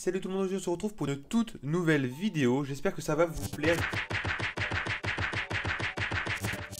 Salut tout le monde, aujourd'hui on se retrouve pour une toute nouvelle vidéo, j'espère que ça va vous plaire.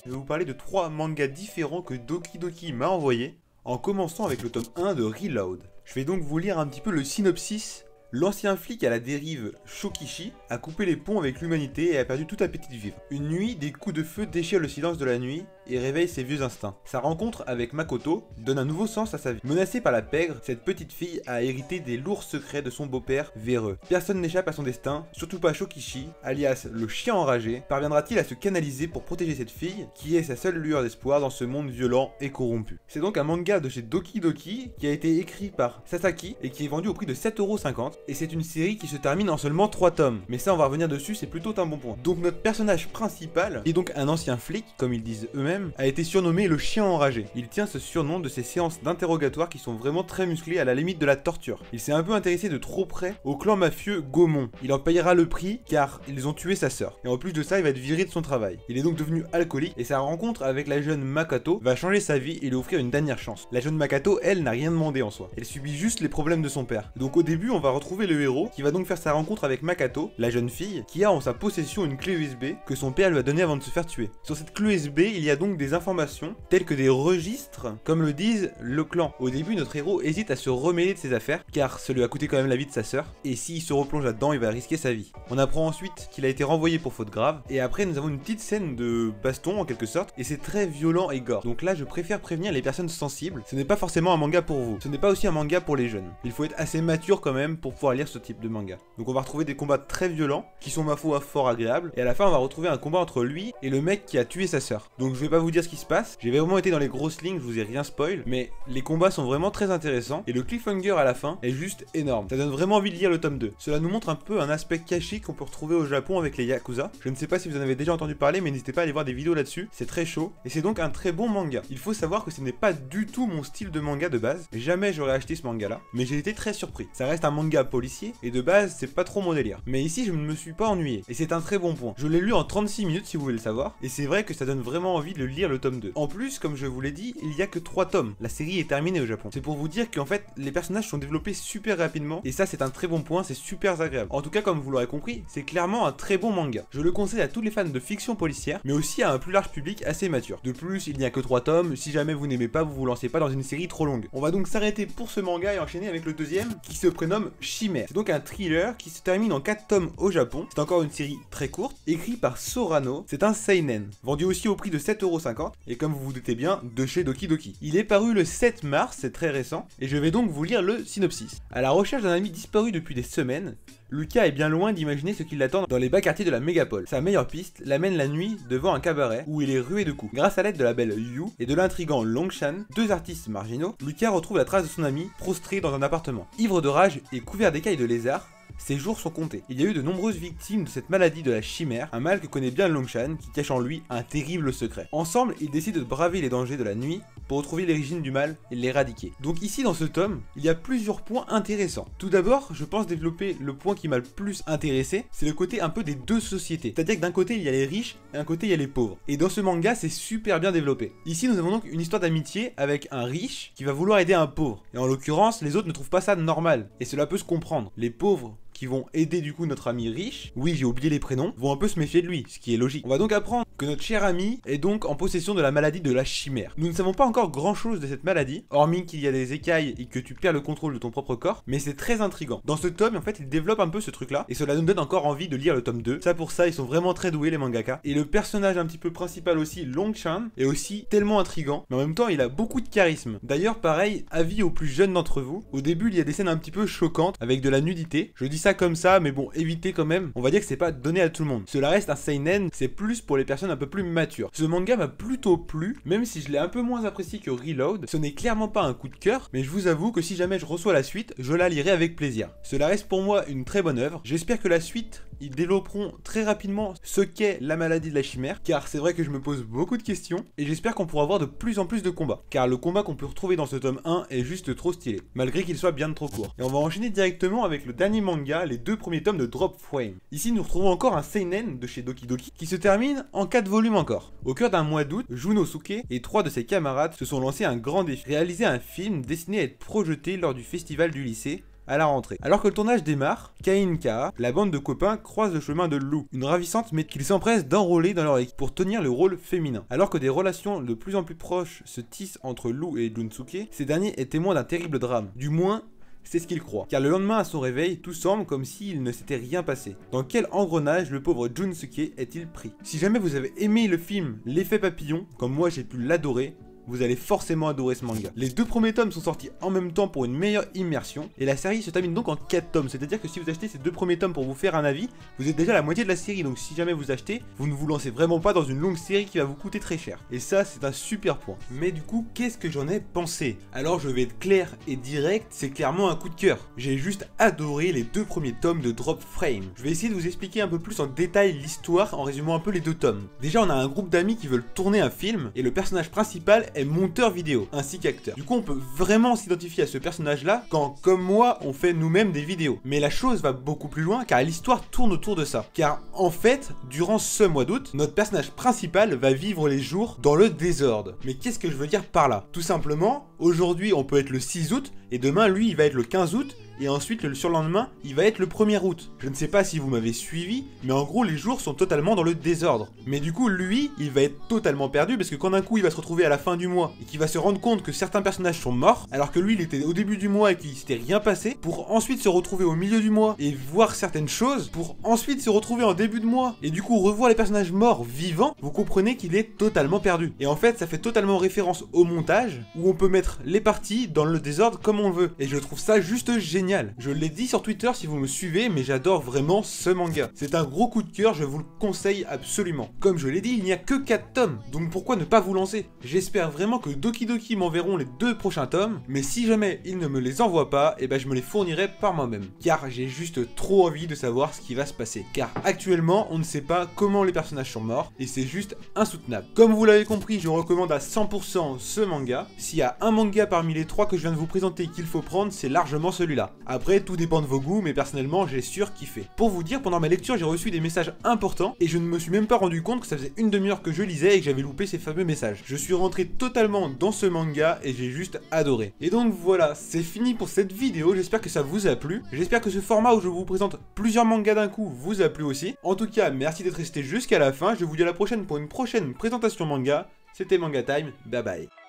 Je vais vous parler de 3 mangas différents que Doki Doki m'a envoyé, en commençant avec le tome 1 de Reload. Je vais donc vous lire un petit peu le synopsis. L'ancien flic à la dérive, Shokichi, a coupé les ponts avec l'humanité et a perdu tout appétit de vivre. Une nuit, des coups de feu déchirent le silence de la nuit et réveillent ses vieux instincts. Sa rencontre avec Makoto donne un nouveau sens à sa vie. Menacée par la pègre, cette petite fille a hérité des lourds secrets de son beau-père véreux. Personne n'échappe à son destin, surtout pas Shokichi, alias le chien enragé. Parviendra-t-il à se canaliser pour protéger cette fille, qui est sa seule lueur d'espoir dans ce monde violent et corrompu? C'est donc un manga de chez Doki Doki, qui a été écrit par Sasaki et qui est vendu au prix de 7,50€. Et c'est une série qui se termine en seulement 3 tomes. Mais ça on va revenir dessus, c'est plutôt un bon point. Donc notre personnage principal, qui est donc un ancien flic, comme ils disent eux-mêmes, a été surnommé le chien enragé. Il tient ce surnom de ses séances d'interrogatoire qui sont vraiment très musclées à la limite de la torture. Il s'est un peu intéressé de trop près au clan mafieux Gaumont. Il en payera le prix car ils ont tué sa sœur. Et en plus de ça, il va être viré de son travail. Il est donc devenu alcoolique et sa rencontre avec la jeune Makoto va changer sa vie et lui offrir une dernière chance. La jeune Makoto, elle, n'a rien demandé en soi. Elle subit juste les problèmes de son père. Donc au début, on va retrouver le héros qui va donc faire sa rencontre avec Makoto, la jeune fille, qui a en sa possession une clé USB que son père lui a donnée avant de se faire tuer. Sur cette clé USB, il y a donc des informations telles que des registres, comme le disent le clan. Au début, notre héros hésite à se remêler de ses affaires, car ça lui a coûté quand même la vie de sa sœur, et s'il se replonge là-dedans, il va risquer sa vie. On apprend ensuite qu'il a été renvoyé pour faute grave, et après nous avons une petite scène de baston en quelque sorte, et c'est très violent et gore. Donc là, je préfère prévenir les personnes sensibles, ce n'est pas forcément un manga pour vous, ce n'est pas aussi un manga pour les jeunes. Il faut être assez mature quand même pour pouvoir lire ce type de manga. Donc on va retrouver des combats très violents, qui sont ma foi fort agréables, et à la fin on va retrouver un combat entre lui et le mec qui a tué sa sœur. Donc je vais pas vous dire ce qui se passe, j'ai vraiment été dans les grosses lignes, je vous ai rien spoil, mais les combats sont vraiment très intéressants, et le cliffhanger à la fin est juste énorme. Ça donne vraiment envie de lire le tome 2. Cela nous montre un peu un aspect caché qu'on peut retrouver au Japon avec les Yakuza. Je ne sais pas si vous en avez déjà entendu parler, mais n'hésitez pas à aller voir des vidéos là-dessus, c'est très chaud, et c'est donc un très bon manga. Il faut savoir que ce n'est pas du tout mon style de manga de base, jamais j'aurais acheté ce manga là, mais j'ai été très surpris. Ça reste un manga policier, et de base c'est pas trop mon délire. Mais ici je ne me suis pas ennuyé, et c'est un très bon point. Je l'ai lu en 36 minutes si vous voulez le savoir, et c'est vrai que ça donne vraiment envie de lire le tome 2. En plus, comme je vous l'ai dit, il y a que 3 tomes. La série est terminée au Japon. C'est pour vous dire qu'en fait, les personnages sont développés super rapidement, et ça c'est un très bon point, c'est super agréable. En tout cas, comme vous l'aurez compris, c'est clairement un très bon manga. Je le conseille à tous les fans de fiction policière, mais aussi à un plus large public assez mature. De plus, il n'y a que 3 tomes, si jamais vous n'aimez pas, vous vous lancez pas dans une série trop longue. On va donc s'arrêter pour ce manga et enchaîner avec le deuxième, qui se prénomme Chimère. C'est donc un thriller qui se termine en 4 tomes au Japon. C'est encore une série très courte, écrite par Sorano. C'est un seinen, vendu aussi au prix de 7,50€, et comme vous vous doutez bien, de chez Doki Doki. Il est paru le 7 mars, c'est très récent, et je vais donc vous lire le synopsis. À la recherche d'un ami disparu depuis des semaines, Lucas est bien loin d'imaginer ce qui l'attend dans les bas quartiers de la mégapole. Sa meilleure piste l'amène la nuit devant un cabaret où il est rué de coups. Grâce à l'aide de la belle Yu et de l'intrigant Longshan, 2 artistes marginaux, Lucas retrouve la trace de son ami prostré dans un appartement. Ivre de rage et couvert d'écailles de lézard, ses jours sont comptés. Il y a eu de nombreuses victimes de cette maladie de la chimère, un mal que connaît bien Longshan qui cache en lui un terrible secret. Ensemble, ils décident de braver les dangers de la nuit pour retrouver l'origine du mal et l'éradiquer. Donc ici dans ce tome, il y a plusieurs points intéressants. Tout d'abord, je pense développer le point qui m'a le plus intéressé, c'est le côté un peu des deux sociétés. C'est-à-dire que d'un côté il y a les riches et d'un côté il y a les pauvres. Et dans ce manga, c'est super bien développé. Ici nous avons donc une histoire d'amitié avec un riche qui va vouloir aider un pauvre. Et en l'occurrence, les autres ne trouvent pas ça normal. Et cela peut se comprendre. Les pauvres qui vont aider du coup notre ami riche, oui j'ai oublié les prénoms, vont un peu se méfier de lui, ce qui est logique. On va donc apprendre que notre cher ami est donc en possession de la maladie de la chimère. Nous ne savons pas encore grand chose de cette maladie, hormis qu'il y a des écailles et que tu perds le contrôle de ton propre corps, mais c'est très intriguant. Dans ce tome, en fait, il développe un peu ce truc là, et cela nous donne encore envie de lire le tome 2. Ça pour ça, ils sont vraiment très doués les mangaka. Et le personnage un petit peu principal aussi, Longshan, est aussi tellement intriguant, mais en même temps il a beaucoup de charisme. D'ailleurs pareil, avis aux plus jeunes d'entre vous, au début il y a des scènes un petit peu choquantes, avec de la nudité. Je dis ça comme ça, mais bon, évitez quand même. On va dire que c'est pas donné à tout le monde. Cela reste un seinen, c'est plus pour les personnes un peu plus matures. Ce manga m'a plutôt plu, même si je l'ai un peu moins apprécié que Reload. Ce n'est clairement pas un coup de cœur, mais je vous avoue que si jamais je reçois la suite, je la lirai avec plaisir. Cela reste pour moi une très bonne œuvre. J'espère que la suite, ils développeront très rapidement ce qu'est la maladie de la chimère, car c'est vrai que je me pose beaucoup de questions, et j'espère qu'on pourra avoir de plus en plus de combats, car le combat qu'on peut retrouver dans ce tome 1 est juste trop stylé, malgré qu'il soit bien trop court. Et on va enchaîner directement avec le dernier manga, les 2 premiers tomes de Drop Frame. Ici nous retrouvons encore un seinen de chez Doki Doki, qui se termine en 4 volumes encore. Au cœur d'un mois d'août, Junosuke et 3 de ses camarades se sont lancés un grand défi, réaliser un film destiné à être projeté lors du festival du lycée, à la rentrée. Alors que le tournage démarre, Kai et Kaa, la bande de copains, croise le chemin de Lou, une ravissante mais qu'ils s'empressent d'enrôler dans leur équipe pour tenir le rôle féminin. Alors que des relations de plus en plus proches se tissent entre Lou et Junsuke, ces derniers est témoin d'un terrible drame. Du moins, c'est ce qu'il croit. Car le lendemain à son réveil, tout semble comme s'il ne s'était rien passé. Dans quel engrenage le pauvre Junsuke est-il pris? Si jamais vous avez aimé le film L'effet papillon, comme moi j'ai pu l'adorer, vous allez forcément adorer ce manga. Les 2 premiers tomes sont sortis en même temps pour une meilleure immersion, et la série se termine donc en 4 tomes, c'est-à-dire que si vous achetez ces 2 premiers tomes pour vous faire un avis, vous êtes déjà à la moitié de la série, donc si jamais vous achetez, vous ne vous lancez vraiment pas dans une longue série qui va vous coûter très cher. Et ça, c'est un super point. Mais du coup, qu'est-ce que j'en ai pensé? Alors je vais être clair et direct, c'est clairement un coup de cœur. J'ai juste adoré les 2 premiers tomes de Drop Frame. Je vais essayer de vous expliquer un peu plus en détail l'histoire en résumant un peu les 2 tomes. Déjà, on a un groupe d'amis qui veulent tourner un film, et le personnage principal est monteur vidéo, ainsi qu'acteur. Du coup, on peut vraiment s'identifier à ce personnage-là quand, comme moi, on fait nous-mêmes des vidéos. Mais la chose va beaucoup plus loin, car l'histoire tourne autour de ça. Car, en fait, durant ce mois d'août, notre personnage principal va vivre les jours dans le désordre. Mais qu'est-ce que je veux dire par là? Tout simplement, aujourd'hui, on peut être le 6 août, et demain, lui, il va être le 15 août, et ensuite le surlendemain, il va être le 1er août. Je ne sais pas si vous m'avez suivi, mais en gros les jours sont totalement dans le désordre. Mais du coup lui, il va être totalement perdu parce que quand d'un coup il va se retrouver à la fin du mois et qu'il va se rendre compte que certains personnages sont morts, alors que lui il était au début du mois et qu'il s'était rien passé, pour ensuite se retrouver au milieu du mois et voir certaines choses, pour ensuite se retrouver en début de mois et du coup revoir les personnages morts vivants, vous comprenez qu'il est totalement perdu. Et en fait ça fait totalement référence au montage où on peut mettre les parties dans le désordre comme on le veut. Et je trouve ça juste génial. Je l'ai dit sur Twitter si vous me suivez, mais j'adore vraiment ce manga. C'est un gros coup de cœur, je vous le conseille absolument. Comme je l'ai dit, il n'y a que 4 tomes, donc pourquoi ne pas vous lancer? J'espère vraiment que Doki Doki m'enverront les 2 prochains tomes, mais si jamais ils ne me les envoient pas, et ben je me les fournirai par moi-même. Car j'ai juste trop envie de savoir ce qui va se passer. Car actuellement, on ne sait pas comment les personnages sont morts, et c'est juste insoutenable. Comme vous l'avez compris, je recommande à 100% ce manga. S'il y a un manga parmi les 3 que je viens de vous présenter qu'il faut prendre, c'est largement celui-là. Après, tout dépend de vos goûts, mais personnellement, j'ai surkiffé. Pour vous dire, pendant ma lecture, j'ai reçu des messages importants, et je ne me suis même pas rendu compte que ça faisait une demi-heure que je lisais et que j'avais loupé ces fameux messages. Je suis rentré totalement dans ce manga, et j'ai juste adoré. Et donc voilà, c'est fini pour cette vidéo, j'espère que ça vous a plu. J'espère que ce format où je vous présente plusieurs mangas d'un coup vous a plu aussi. En tout cas, merci d'être resté jusqu'à la fin, je vous dis à la prochaine pour une prochaine présentation manga. C'était Manga Time, bye bye.